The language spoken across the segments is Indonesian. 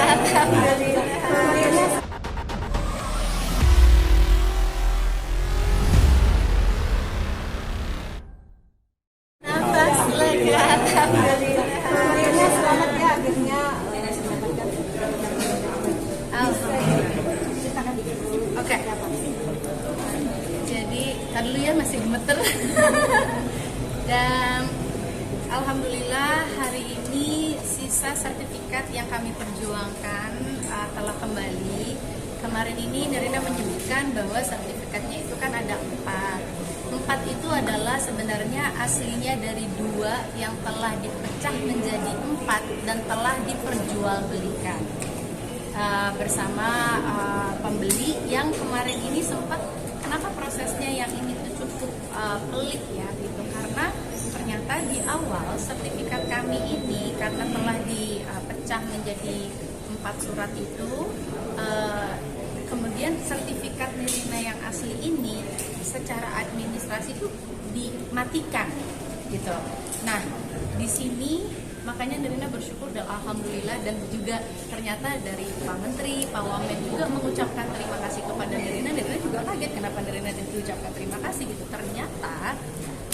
Alhamdulillah. Nafas lega, alhamdulillah. Selamat ya akhirnya Oke. Jadi, tadi dulu ya masih gemeter. Dan alhamdulillah hari ini sisa sertifikat yang kami perjuangkan telah kembali. Kemarin ini Nirina menyebutkan bahwa sertifikatnya itu kan ada 4. 4 itu adalah sebenarnya aslinya dari 2 yang telah dipecah menjadi 4 dan telah diperjualbelikan bersama pembeli yang kemarin ini sempat, kenapa prosesnya yang ini tuh cukup pelik ya gitu, karena ternyata di awal sertifikat kami ini karena telah dipecah menjadi 4 surat itu, kemudian sertifikat Nirina yang asli ini secara administrasi itu dimatikan gitu. Nah, di sini makanya Nirina bersyukur dan alhamdulillah, dan juga ternyata dari Pak Menteri, Pak Wamen juga mengucapkan terima kasih kepada Nirina. Nirina juga kaget kenapa Nirina diucapkan terima kasih gitu. Ternyata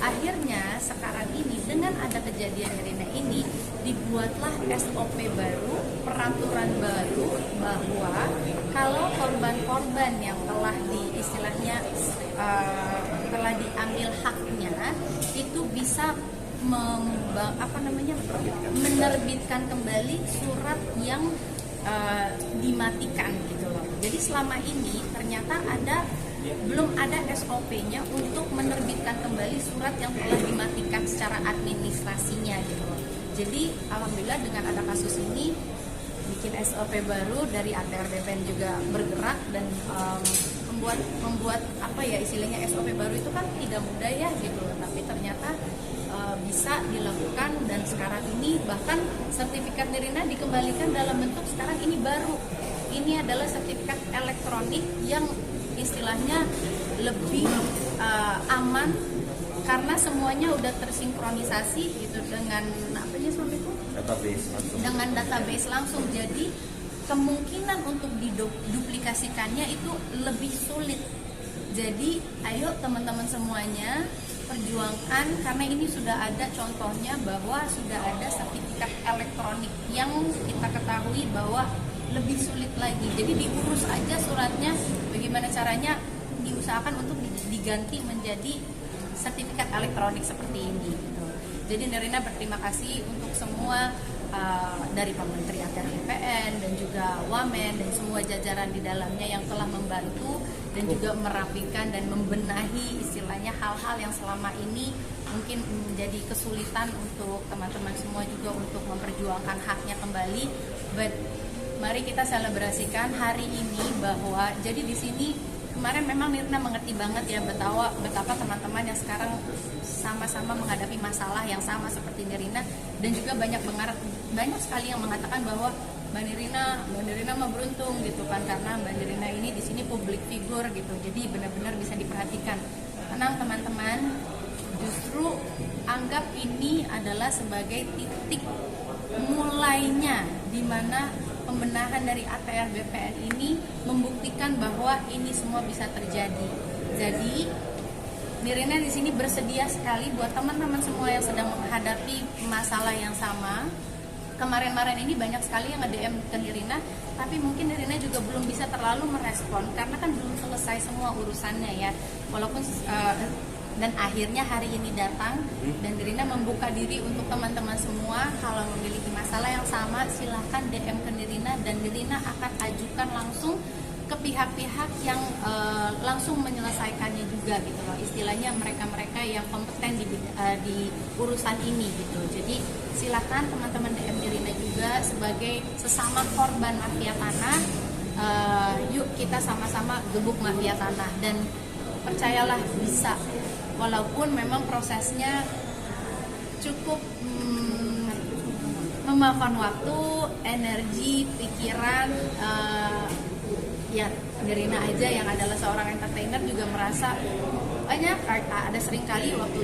akhirnya sekarang ini dengan ada kejadian Nirina ini dibuatlah SOP baru, peraturan baru bahwa kalau korban-korban yang telah telah diambil haknya itu bisa menerbitkan kembali surat yang dimatikan gitu loh. Jadi selama ini ternyata belum ada SOP-nya untuk menerbitkan kembali surat yang telah dimatikan secara administrasinya gitu loh. Jadi alhamdulillah dengan ada kasus ini bikin SOP baru dari ATR BPN juga bergerak dan membuat apa ya istilahnya, SOP baru itu kan tidak mudah ya gitu loh. Tapi ternyata bisa dilakukan, dan sekarang ini bahkan sertifikat Nirina dikembalikan dalam bentuk sekarang ini baru. Ini adalah sertifikat elektronik yang istilahnya lebih aman karena semuanya udah tersinkronisasi gitu dengan dengan database langsung. Jadi kemungkinan untuk diduplikasikannya itu lebih sulit. Jadi ayo teman-teman semuanya perjuangkan, karena ini sudah ada contohnya bahwa sudah ada sertifikat elektronik yang kita ketahui bahwa lebih sulit lagi. Jadi diurus aja suratnya, bagaimana caranya diusahakan untuk diganti menjadi sertifikat elektronik seperti ini gitu. Jadi Nirina berterima kasih untuk semua dari Pak Menteri ATR BPN dan juga Wamen dan semua jajaran di dalamnya yang telah membantu dan juga merapikan dan membenahi istilahnya hal-hal yang selama ini mungkin menjadi kesulitan untuk teman-teman semua juga untuk memperjuangkan haknya kembali. But mari kita selebrasikan hari ini bahwa jadi di sini kemarin memang Nirina mengerti banget ya betapa teman-teman yang sekarang sama-sama menghadapi masalah yang sama seperti Nirina, dan juga banyak sekali yang mengatakan bahwa Mbak Nirina mah beruntung gitu kan, karena Mbak Nirina ini di sini public figure gitu, jadi benar-benar bisa diperhatikan. Tenang teman-teman, justru anggap ini adalah sebagai titik mulainya di mana pembenahan dari ATR BPN ini membuktikan bahwa ini semua bisa terjadi. Jadi Nirina di sini bersedia sekali buat teman-teman semua yang sedang menghadapi masalah yang sama. Kemarin-kemarin ini banyak sekali yang nge-DM ke Nirina, tapi mungkin Nirina juga belum bisa terlalu merespon karena kan belum selesai semua urusannya ya. Walaupun dan akhirnya hari ini datang dan Nirina membuka diri untuk teman-teman semua. Kalau memiliki masalah yang sama silahkan DM ke Nirina, dan Nirina akan ajukan langsung ke pihak-pihak yang langsung menyelesaikannya juga gitu loh, istilahnya mereka-mereka yang kompeten di urusan ini gitu. Jadi silakan teman-teman DM Nirina juga sebagai sesama korban mafia tanah. Yuk kita sama-sama gebuk mafia tanah, dan percayalah bisa, walaupun memang prosesnya cukup memakan waktu, energi, pikiran. Ya Nirina aja yang adalah seorang entertainer juga merasa banyak ada sering kali waktu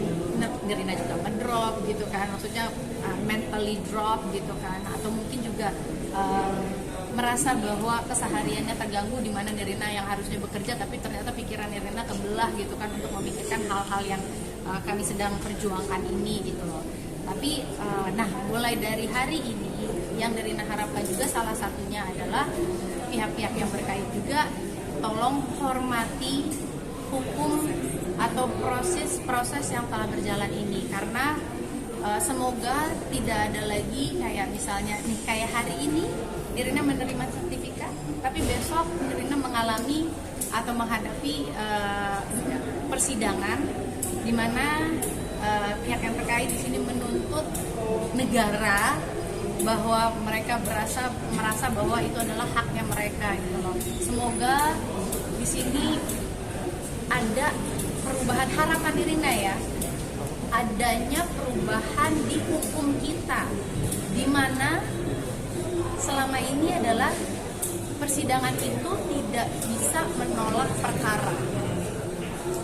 Nirina juga ngedrop gitu kan, maksudnya mentally drop gitu kan, atau mungkin juga merasa bahwa kesehariannya terganggu, di mana Nirina yang harusnya bekerja tapi ternyata pikiran Nirina kebelah gitu kan untuk memikirkan hal-hal yang kami sedang perjuangkan ini gitu loh. Tapi nah mulai dari hari ini yang Nirina harapkan juga salah satunya adalah pihak-pihak yang berkait juga tolong hormati hukum atau proses yang telah berjalan ini, karena semoga tidak ada lagi kayak misalnya nih kayak hari ini Nirina menerima sertifikat tapi besok Nirina mengalami atau menghadapi persidangan di mana pihak yang terkait di sini menuntut negara bahwa mereka merasa bahwa itu adalah haknya mereka gitu loh. Semoga di sini ada perubahan, harapan Nirina ya, adanya perubahan di hukum kita, di mana selama ini adalah persidangan itu tidak bisa menolak perkara.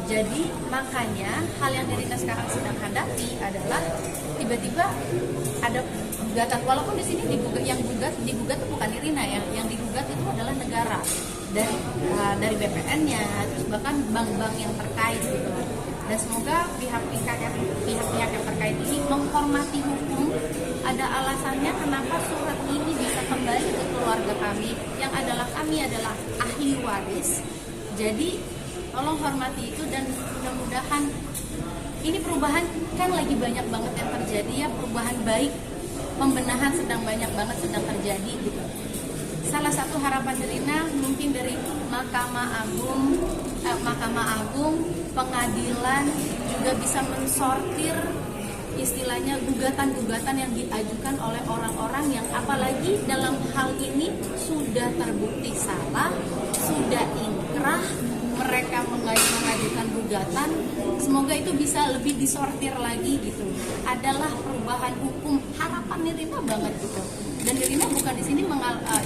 Jadi makanya hal yang Nirina sekarang sedang hadapi adalah tiba-tiba ada gugatan, walaupun di sini yang digugat itu bukan Nirina ya, yang digugat itu adalah negara dari BPN-nya, terus bahkan bank-bank yang terkait gitu. Dan semoga pihak-pihak yang terkait ini menghormati hukum. Ada alasannya kenapa surat ini bisa kembali ke keluarga kami, yang kami adalah ahli waris. Jadi tolong hormati itu, dan mudah-mudahan ini perubahan kan lagi banyak banget yang terjadi ya, perubahan baik, pembenahan banyak banget sedang terjadi gitu. Salah satu harapan Nirina mungkin dari Mahkamah Agung, pengadilan juga bisa mensortir istilahnya gugatan-gugatan yang diajukan oleh orang-orang yang apalagi dalam hal ini sudah terbukti salah, sudah inkrah, mereka mengajukan gugatan. Semoga itu bisa lebih disortir lagi gitu. Adalah perubahan hukum, harapan Nirina banget gitu. Dan Nirina bukan di sini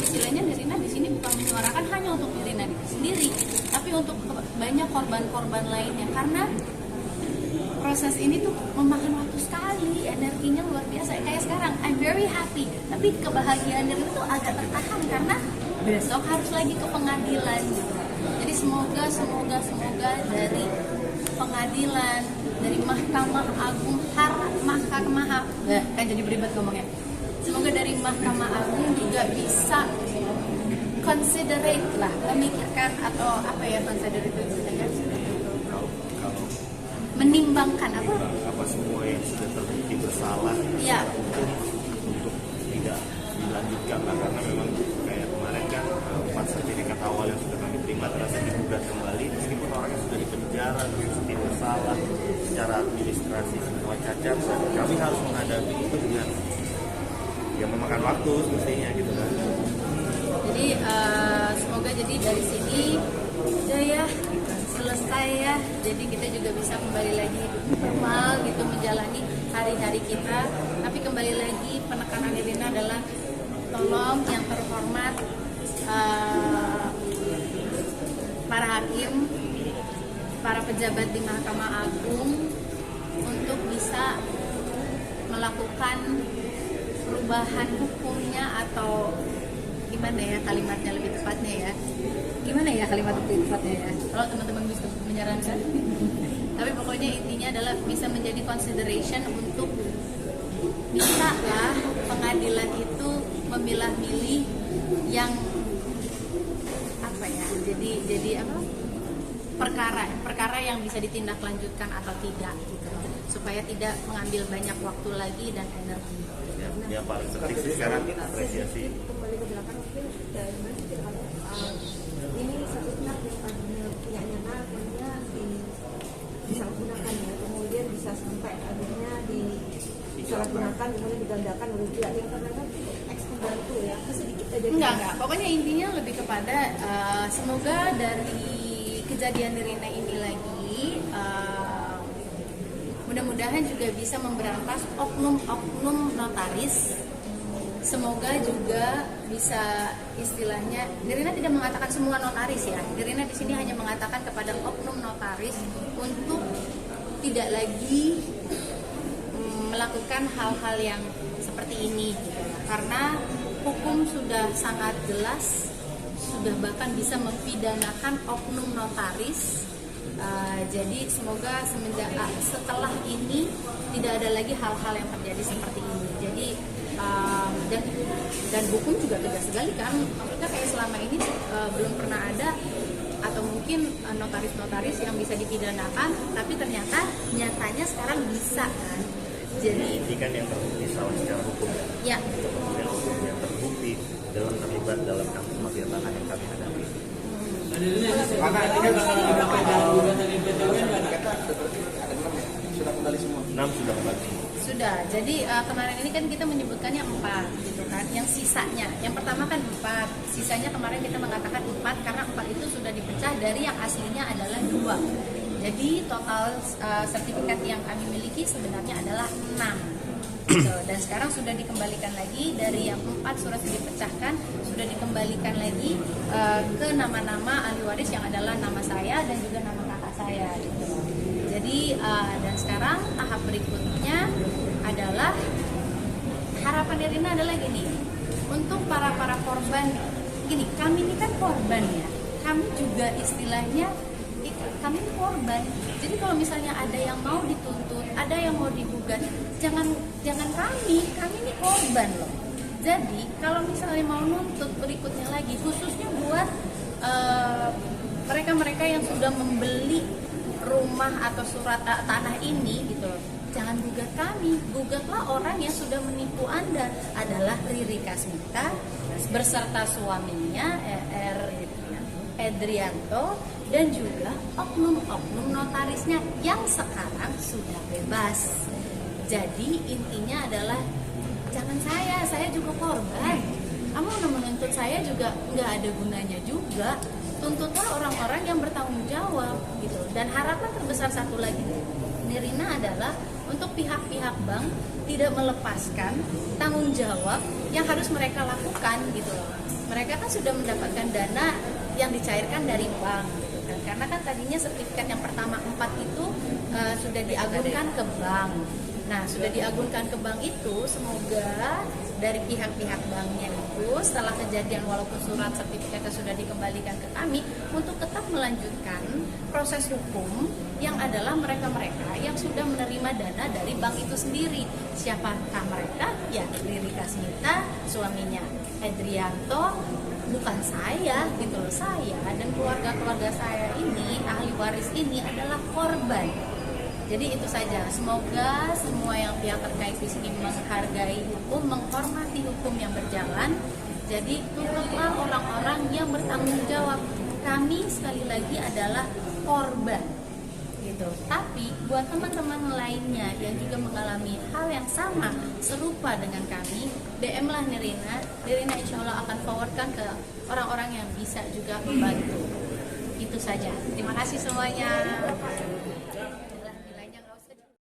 istilahnya Nirina di sini bukan menyuarakan hanya untuk Nirina sendiri, tapi untuk banyak korban-korban lainnya, karena proses ini tuh memakan waktu sekali, energinya luar biasa. Kayak sekarang, I'm very happy, tapi kebahagiaan Nirina tuh agak tertahan karena besok harus lagi ke pengadilan gitu. Jadi semoga dari pengadilan, dari Mahkamah Agung, kan jadi beribad ngomongnya. Semoga dari Mahkamah Agung juga bisa considerate lah, memikirkan atau apa ya, considerate itu menimbangkan apa semua yang sudah terbukti bersalah ya, untuk tidak dilanjutkan lah, karena memang kayak kemarin kan 4 sertifikat awal yang sudah kami terima terasa digugat kembali meskipun orangnya sudah dipenjara, terbukti bersalah secara administrasi, semua cacat, dan kami harus menghadapi itu dengan yang memakan waktu semestinya gitu kan. Jadi semoga jadi dari sini udah ya selesai ya, jadi kita juga bisa kembali lagi hidup normal gitu, menjalani hari-hari kita. Tapi kembali lagi penekanan Nirina adalah tolong yang terhormat para hakim, para pejabat di Mahkamah Agung untuk bisa melakukan perubahan hukumnya, atau gimana ya kalimatnya lebih tepatnya ya, kalau teman-teman bisa menyarankan. Tapi pokoknya intinya adalah bisa menjadi consideration untuk bisa lah pengadilan itu memilah-milih yang apa ya, jadi apa, perkara yang bisa ditindaklanjutkan atau tidak gitu, supaya tidak mengambil banyak waktu lagi dan energi. Ya paling penting sih sekarang apresiasi. Kembali ke belakang mungkin dari ini satu pihak yang punya nyana akhirnya disalahgunakan ya, kemudian bisa sampai akhirnya disalahgunakan, kemudian digandakan oleh pihak yang kadang-kadang membantu ya, sedikit aja. Enggak, pokoknya intinya lebih kepada semoga dari kejadian Nirina ini lagi mudah-mudahan juga bisa memberantas oknum-oknum notaris. Semoga juga bisa istilahnya, Nirina tidak mengatakan semua notaris ya, Nirina di sini hanya mengatakan kepada oknum notaris untuk tidak lagi melakukan hal-hal yang seperti ini gitu. Karena hukum sudah sangat jelas, sudah bahkan bisa mempidanakan oknum notaris. Jadi semoga setelah ini tidak ada lagi hal-hal yang terjadi seperti ini. Jadi dan hukum juga tegas sekali kan, maksudnya kayak selama ini belum pernah ada atau mungkin notaris-notaris yang bisa dipidanakan, tapi ternyata nyatanya sekarang bisa kan. Jadi ini kan yang terbukti salah secara hukum ya, kemudian hukumnya terbukti dalam terlibat dalam kasus mafia tanah yang kami hadapi. Maka ini kan sudah kembali semua. 6 sudah kembali. sudah. Jadi kemarin ini kan kita menyebutkannya 4 gitu kan. Yang sisanya, yang pertama kan 4, sisanya kemarin kita mengatakan 4 karena 4 itu sudah dipecah dari yang aslinya adalah 2. Jadi total sertifikat yang kami miliki sebenarnya adalah 6. Gitu. Dan sekarang sudah dikembalikan lagi dari yang 4 surat dipecahkan, sudah dikembalikan lagi ke nama-nama ahli waris yang adalah nama saya dan juga nama kakak saya gitu. Jadi dan sekarang tahap berikutnya adalah harapan Nirina adalah gini, untuk para korban gini, kami ini kan korban ya, kami juga istilahnya kami ini korban. Jadi kalau misalnya ada yang mau dituntut, ada yang mau digugat, jangan kami ini korban loh. Jadi kalau misalnya mau nuntut berikutnya lagi, khususnya buat mereka-mereka yang sudah membeli rumah atau surat tanah ini gitu loh, jangan gugat kami, gugatlah orang yang sudah menipu Anda, adalah Riri Kasmita beserta suaminya Edrianto dan juga oknum-oknum notarisnya yang sekarang sudah bebas. Jadi intinya adalah jangan saya juga korban. Kamu menuntut saya juga nggak ada gunanya juga. Tuntutlah orang-orang yang bertanggung jawab gitu. Dan harapan terbesar satu lagi Nirina adalah untuk pihak-pihak bank tidak melepaskan tanggung jawab yang harus mereka lakukan gitu loh. Mereka kan sudah mendapatkan dana yang dicairkan dari bank gitu kan. Karena kan tadinya sertifikat yang pertama 4 itu sudah diagunkan ke bank. Nah, sudah diagunkan ke bank itu, semoga dari pihak-pihak banknya itu setelah kejadian walaupun surat sertifikatnya sudah dikembalikan ke kami, untuk tetap melanjutkan proses hukum yang adalah mereka-mereka yang sudah menerima dana dari bank itu sendiri. Siapakah mereka? Ya, Riri Kasmita, suaminya Edrianto, bukan saya gitu loh. Saya dan keluarga-keluarga saya ini, ahli waris ini adalah korban. Jadi itu saja. Semoga semua yang pihak terkait di sini menghargai hukum, menghormati hukum yang berjalan. Jadi tuntutlah orang-orang yang bertanggung jawab. Kami sekali lagi adalah korban, gitu. Tapi buat teman-teman lainnya yang juga mengalami hal yang sama, serupa dengan kami, DM lah Nirina. Nirina insya Allah akan forwardkan ke orang-orang yang bisa juga membantu. Itu saja. Terima kasih semuanya.